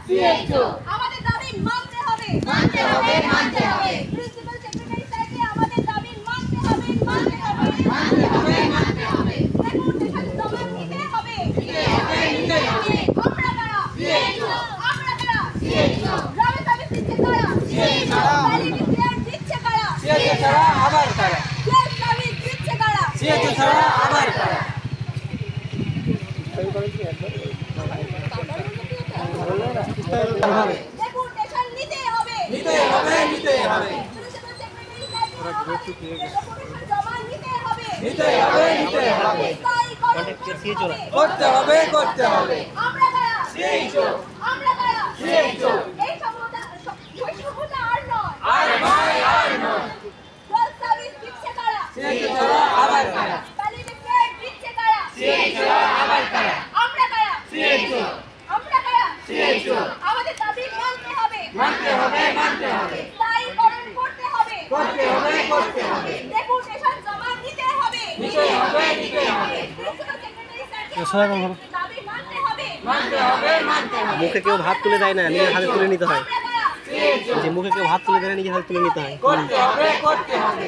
CHO আমাদের দাবি মানতে হবে মানতে হবে মানতে হবে প্রিন্সিপাল সেক্রেটারি স্যারকে আমাদের দাবি মানতে হবে মানতে হবে মানতে হবে মানতে হবে ডেপুটেশন জমা দিতে হবে দিতে হবে দিতে হবে আমরা কারা সিএইচও আমরা কারা সিএইচও গ্রামে সার্ভিস দিচ্ছে কারা সিএইচও ভ্যালিডি ক্লিয়ার দিচ্ছে কারা সিএইচও ছাড়া আবার কারা গ্যাস সার্ভিস দিচ্ছে কারা সিএইচও ছাড়া আবার কারা ডেপুটেশন নিতে হবে নিতে হবে নিতে হবে প্রিন্সিপাল সেক্রেটারি স্যারকে আমাদের ডেপুটেশন জমা নিতে হবে নিতে হবে নিতে হবে স্থায়ীকরণ করতে হবে করতে হবে আমরা কারা সিএইচও আমরা কারা সিএইচও এই সমতা আর নয় আর নয় আর নয় গ্যাস সার্ভিস দিচ্ছে কারা সিএইচও ছাড়া আবার কারা ভ্যালিডি ক্লিয়ার দিচ্ছে কারা সিএইচও ছাড়া আবার কারা আমরা কারা সিএইচও আমরা কারা সিএইচও আমাদের দাবি মানতে হবে মানতে হবে মানতে হবে স্থায়ীকরণ করতে হবে করতে হবে করতে হবে ডেপুটেশন জমা দিতে হবে নিতে হবে নিতে হবে প্রিন্সিপাল সেক্রেটারি স্যারকে দাবি মানতে হবে মানতে হবে মানতে হবে মুখে কেউ ভাত তুলে দেয় না, নিজের হাতে তুলে নিতে হয়। আমরা কারা যে মুখে কেউ ভাত তুলে দেয় না, নিজের হাতে তুলে নিতে হয়। করতে হবে করতে হবে